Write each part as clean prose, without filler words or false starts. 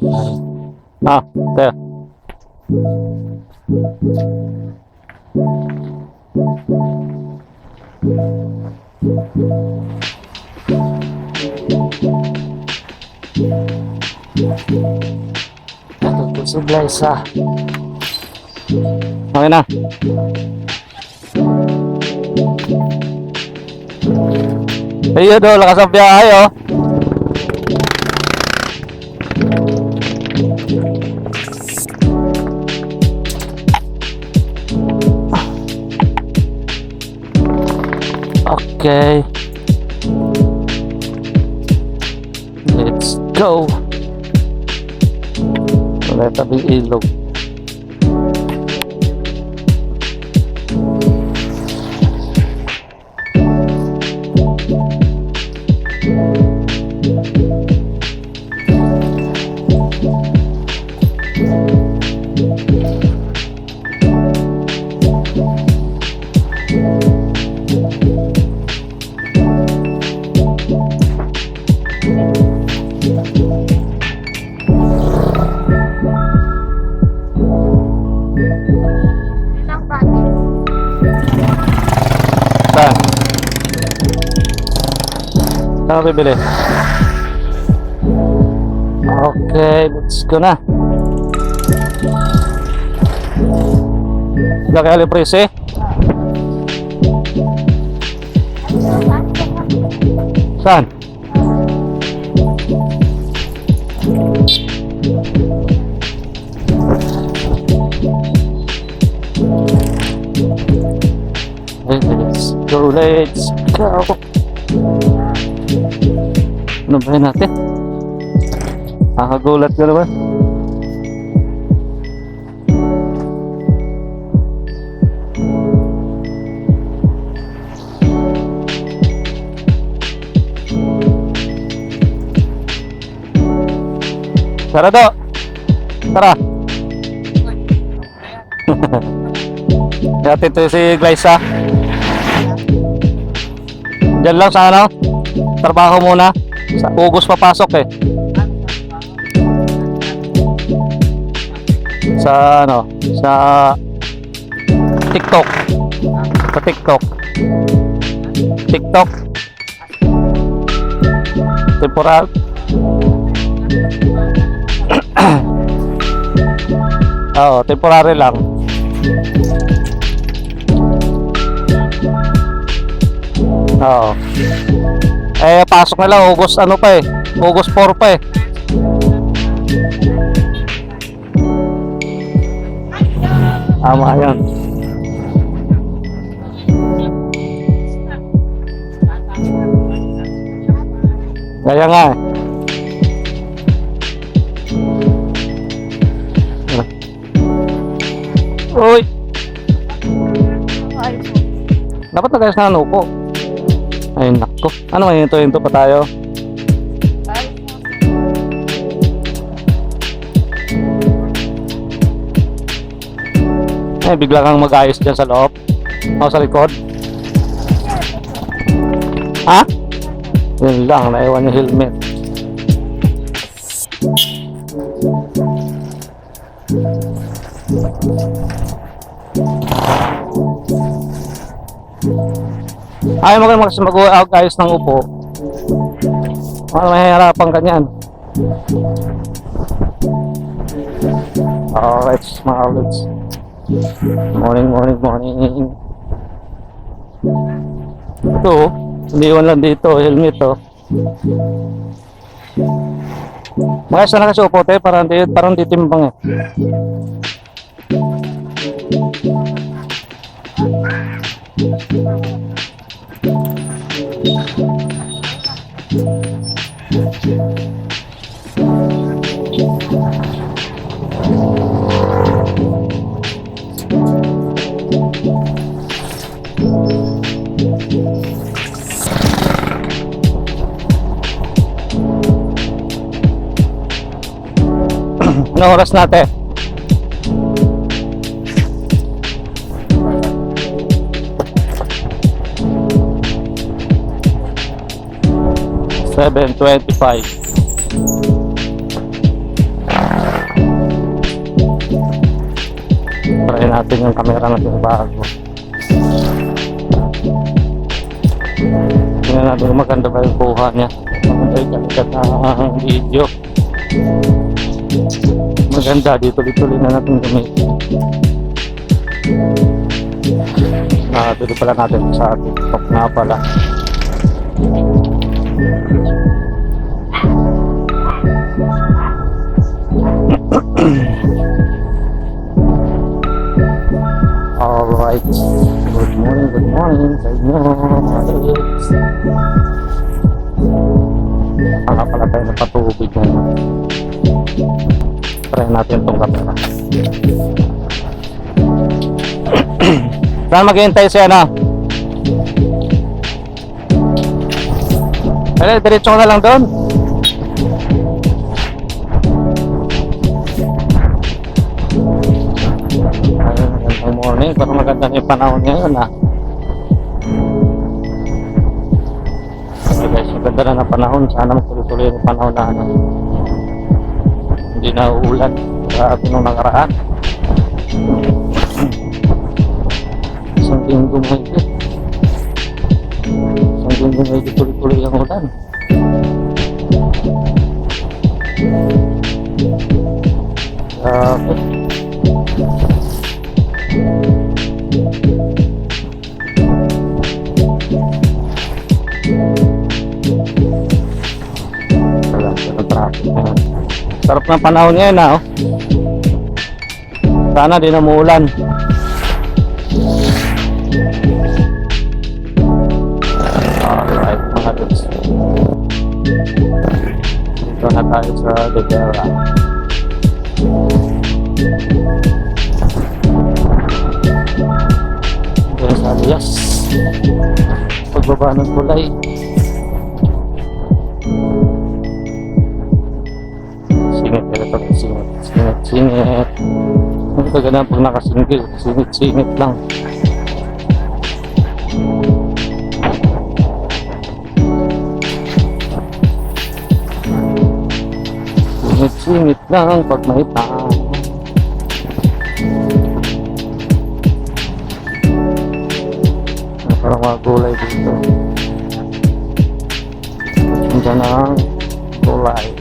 Ah, there. Ito si Glyza. Okay na. Ayun o, lakas ang biyahe o. Okay. Let's go. Wala tabing ilog. Saan? Saan ka bibili? Okay, let's go na. Gak kaya liprese? Saan? Let's go, let's go. Ano ba yun natin? Nakakagulat ka naman. Sarado! Tara! Dati ito si Glyza. Diyan lang sa ano? Trabaho muna. Sa Ugos papasok eh. Sa ano? Sa TikTok. Sa TikTok. TikTok. Temporal. Oo, temporary lang. Oo. Eh, pasok na lang. August ano pa eh. August 4 pa eh. Tama yan. Kaya nga eh. Uy! Dapat nagayos na ano po. Ay nako. Ano man hinto pa tayo? Eh bigla kang mag-ayos dyan sa loob. O sa likod. Ha? Yun lang, naiwan yung helmet. Ayaw mo kayo mag-ayos ng upo. Ano mahihirapan ka niyan? Alright mga ulids. Morning. Ito, iniwan lang dito, helmet oh. Mayos na kasi upo tayo, parang ditimbang eh. Anong oras natin? 7:25. try natin yung camera natin bago. Tingnan natin kung maganda ba yung kuha niya. Maganda yung kalikat na video. Maganda, dito-dito na natin gamitin. Pwede pala natin sa TikTok na pala. Alright, good morning sa inyo mga kids. Baka pala tayo na patubig na. Try natin itong camera. Saan maghihintay siya na? Diretso na lang doon. Magandang morning, parang maganda yung panahon ngayon Okay guys, maganda na ng panahon. Sana magtuloy-tuloy yung panahon na hindi na uulan sa atin nung nakaraan. Isang linggo mahigit. Tuloy-tuloy ang ulan. Grabe. Sarap ng panahon ngayon Sana di na umuulan. Alright mga dudes, dito na tayo sa Degera. Dito sa Alias, pagbaba ng kulay. Singit. Ang kaganda pag nakasingit, singit lang. Singit lang pag may tao. Parang mga gulay dito. Diyan ang gulay.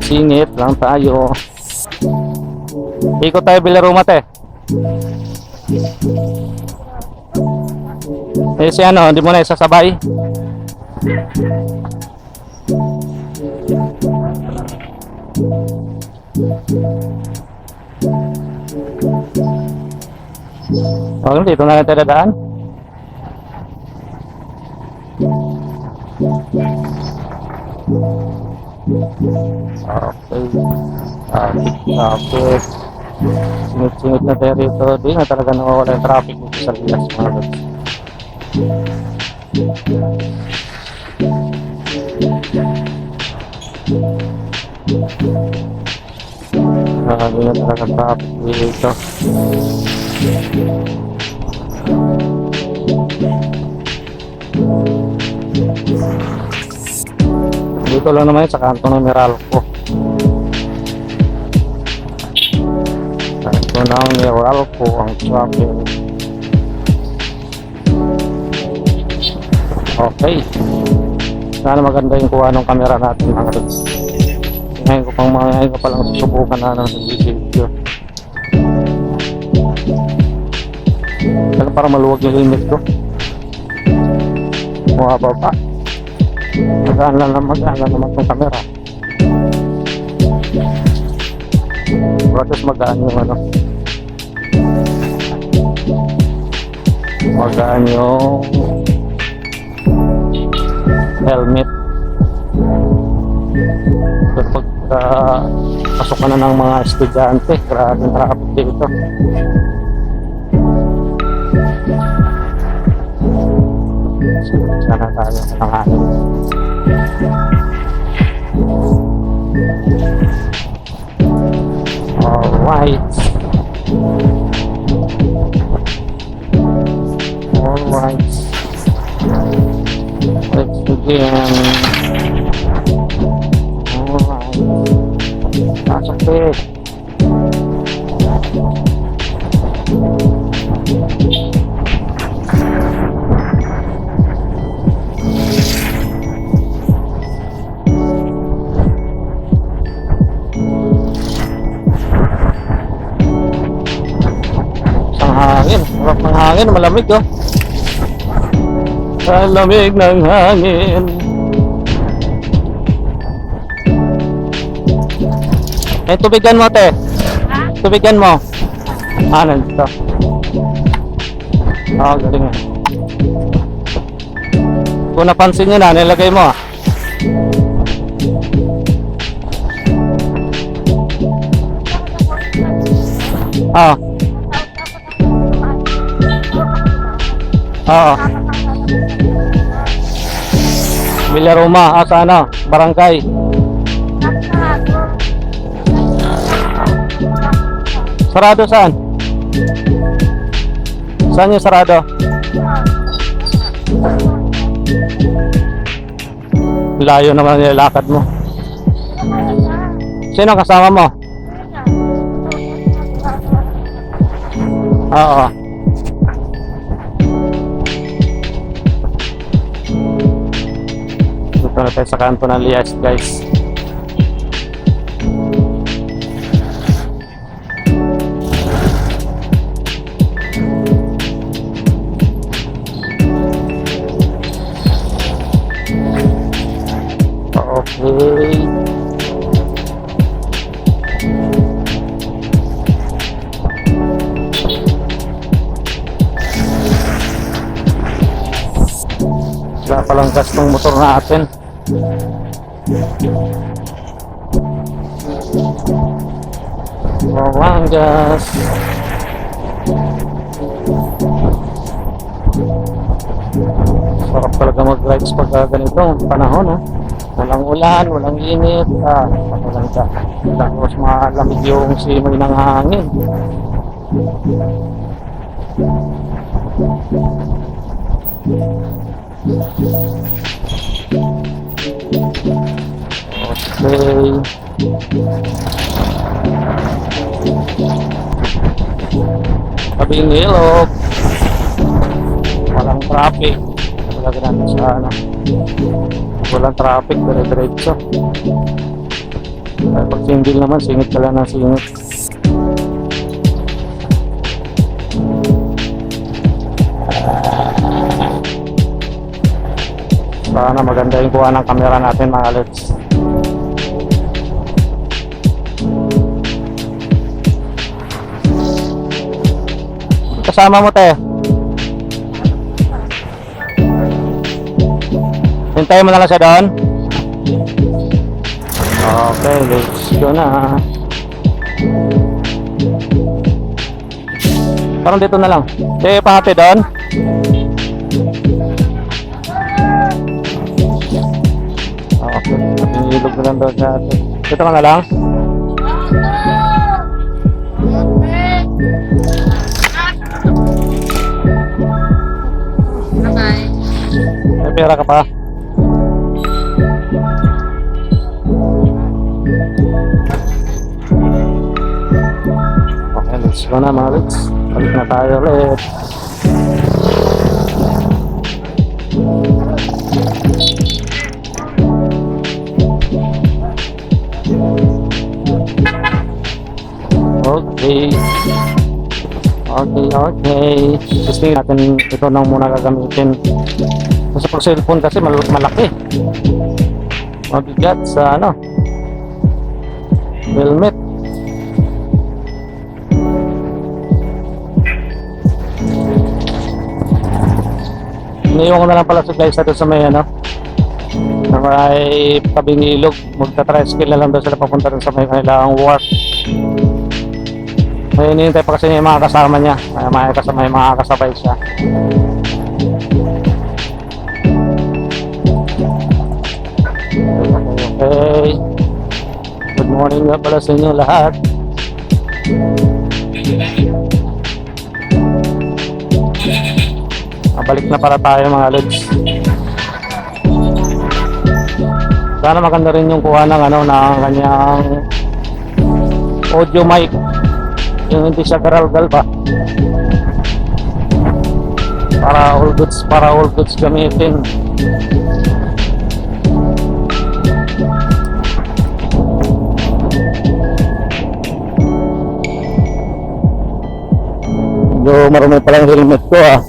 Singit lang tayo. Ikot tayo Bilaruma te. Si hindi mo na isasabay. Dito na tayo dadaan. Okay. Tapos singit-singit na tayo rito. Di na talaga nawawala yung traffic dito sa Lilas mga lods. Di na talaga traffic dito. Dito lang naman yun sa kanto ng Meralco. Kanto ng Meralco ang traffic. Okay. Sana maganda yung kuha ng camera natin mga lods. Ngayon ko palang susubukan na ng video. Kaya para maluwag yung limit ko. Mababa pa. Magaan naman itong camera. Tapos magaan yung magaan yung helmet. Kapag pasok ka na ng mga estudyante, grabe yung traffic dito. Sana tayo ng anin. Alright. Let's begin. Alright. Pasok eh. Isang hangin. Harap ng hangin. Malamig oh. Ang lamig ng hangin. Eh, tubigan mo, te. Tubigan mo. Ah, nandito. Ah, galing eh. Kung napansin nyo na, nilagay mo ah. Ah. Oo. Villaroma, sa ano? Barangay. Sarado saan? Saan yung sarado? Layo naman nilalakad mo. Sino kasama mo? Oo. Dito na tayo sa kanto ng Lias, guys. Okay. Wala palang gas ng motor natin. Walang gas. Sarap talaga mag-rides pag ganitong panahon, oh. Walang ulan, walang init, walang ka. Tapos malamig yung simoy ng hangin. Okay. Tabing ilog. Walang traffic. Talaga natin sa ano. Walang traffic, dire-diretso. Pag single naman, singit ka lang ng singit. Sana maganda yung kuha ng camera natin, mga lods. Kasama mo tayo. Hintayin mo na lang siya doon. Okay, let's go na. Parang dito na lang. Di pahati doon. Okay, pinilog na lang doon sa atin. Dito ka na lang. May pera ka pa. Okay, let's go na mga lods. Balik na tayo ulit. Okay. Testing natin ito nang muna gagamitin. Kasi pag cellphone kasi malaki. Mabigat sa ano. Helmet. Iniiwan ko na lang pala sa guys natin sa may ano. Sa may tabing ilog. Magta-tricycle na lang daw sila papunta rin sa may kanilang work. May hinihintay pa kasi yung mga kasama niya. May mga kasabay siya. Okay. Good morning nga pala sa inyo lahat. Balik na para tayo mga lods. Sana maganda rin yung kuha ng ano, ng kanyang audio mic, yung hindi siya garalgal ba, para all goods gamitin. Medyo marumi pala yung helmet ko ah.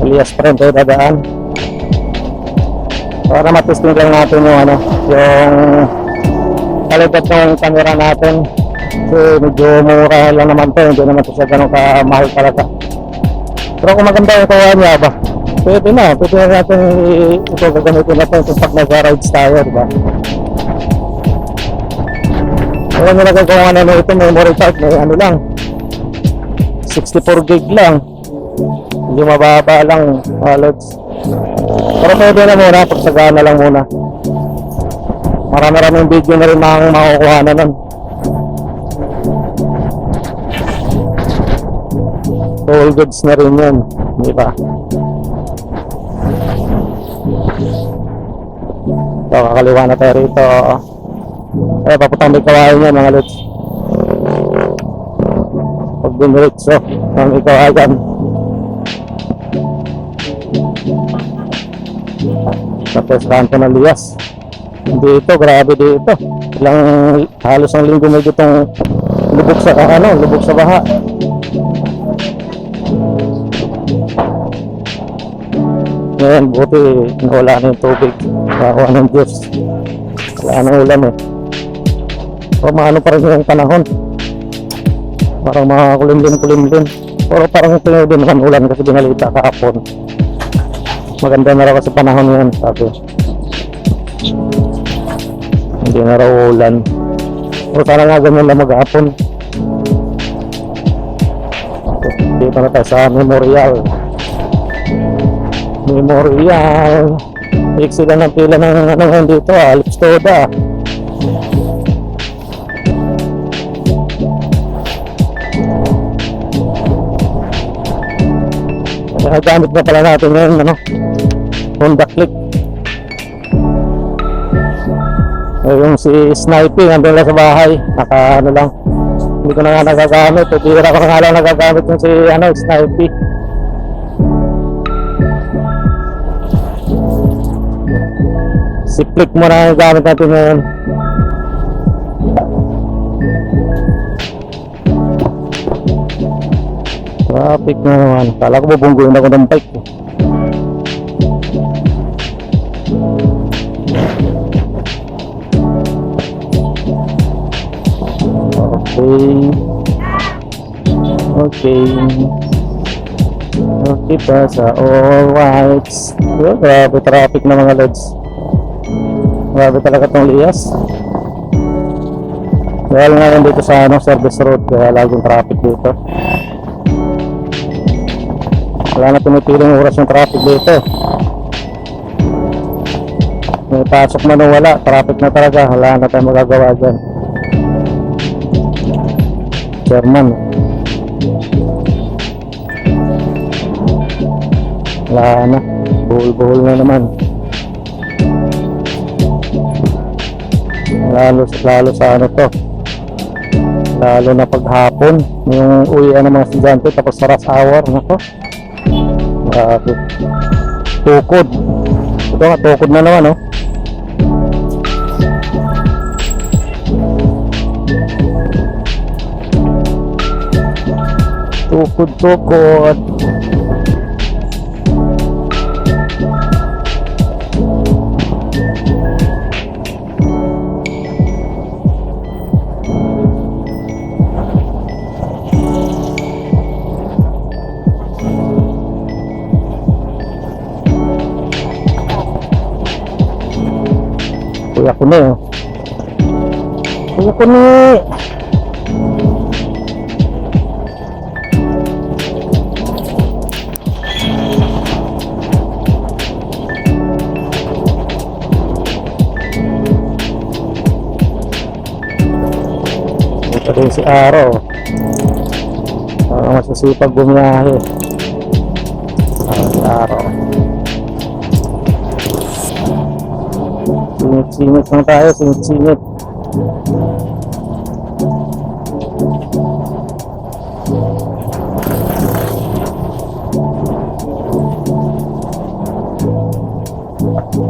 Alias pa rin tayo dadaan para matesting lang natin yung yung kalidad ng camera natin, kasi medyo mura lang naman to, hindi naman to siya ganun kamahal talaga. Pero kung maganda yung kawa niya ba, pwede na natin ito gagamitin natin kung pag nag-rides tayo, diba? Alam nyo na kung ano ito, memory card, may lang 64 gig lang, hindi mababa lang wallets. Pero pwede na muna, pagsagana lang muna. Marami-raming video na rin makukuha na nun. All goods na rin yun, di ba? So, kakaliwa na tayo rito. Paputang may kawain yan mga lods. Pag biniritso, may kawain. Tapos kanto ng Lias. Dito, grabe dito. Halos ang linggo may ditong lubog sa baha. Ngayon, buti wala na yung tubig. Wala ng Diyos. Wala nang ulan eh. Pero maano pa rin yung panahon. Parang mga kulimlim. Pero parang tingin din naman ulan kasi binalita kahapon. Maganda na raw kasi panahon ngayon, sabi. Hindi na raw ulan. O sana nga ganyan lang maghapon. Dito na tayo sa Memorial. Iksi lang ng pila ng ngayon dito Lipstoda. Gamit na pala natin ngayon Honda Click. Yung si Snipey nandun lang sa bahay, lang, hindi ko na nga nagagamit, bira ko na nga lang nagagamit yung si Snipey. Si Click mo na gamit natin ngayon. Traffic na naman, kala ko bubungguin ako ng bike. Okay pa sa all whites. Grabe traffic na mga lods. Grabe talaga tong Lias. Dahil ngayon dito sa service road, kaya laging traffic dito. Wala na tumipiling oras yung traffic dito. May pasok man o wala, traffic na talaga. Wala na tayong magagawa dyan. Chairman. Wala na, buhol-buhol na naman. Lalo sa to, lalo na paghapon yung uwian ng mga estudyante tapos sa rush hour. Tukod ito nga, tukod na naman tukod. Kuya ko na ito rin si Aro. Masasipag bumiyahe. Klaro. Singit-singit lang tayo, singit-singit.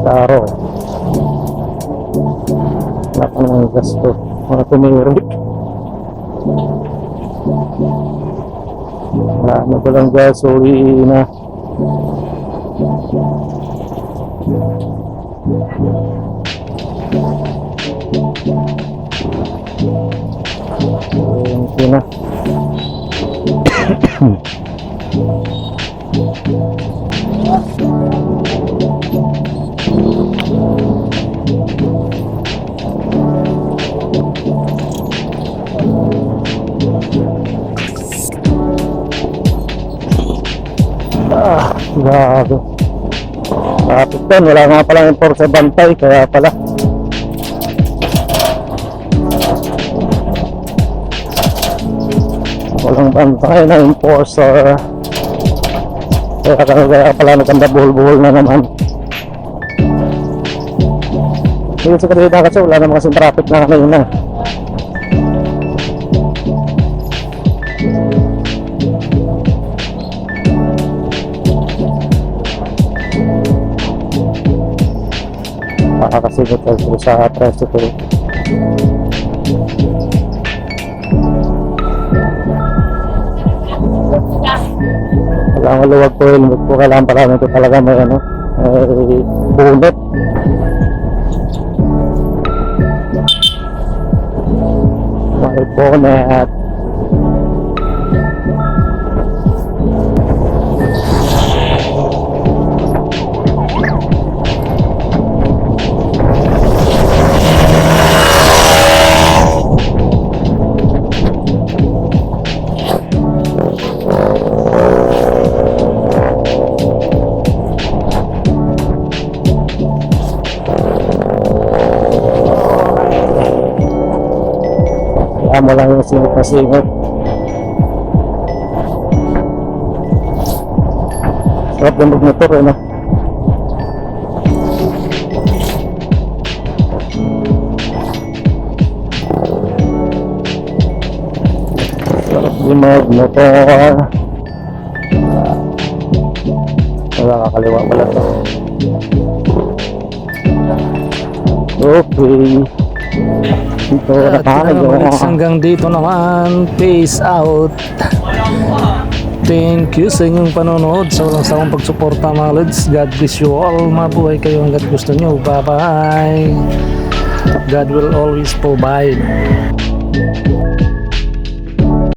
Klaro. Wala pa naman gasto. Mga tumirik. Wala na ko lang gasolina. Ayun na. Grabe. Traffic doon. Wala nga pala yung sa bantay. Kaya pala. Walang bantay na enforcer. Kaya pala nagkanda-buhol-buhol na naman. Hindi sa kanina kasi wala naman kasing traffic na kanina. Makakasinit ko sa tricycle. Kailangan maluwag ko helmet ko. Kailangan pala nito talaga may ano, may bonnet. May bonnet. Mo lang yung singit na singit. Sarap yung magmotor eh, no? Sarap yung magmotor. Wala, kakaliwa pala to. Okay. Dito na tayo. Hanggang dito naman. Peace out. Thank you sa inyong panonood, sa walang sawang pagsuporta mga lods. God bless you all. Mabuhay kayo hanggat gusto nyo. Bye bye. God will always provide.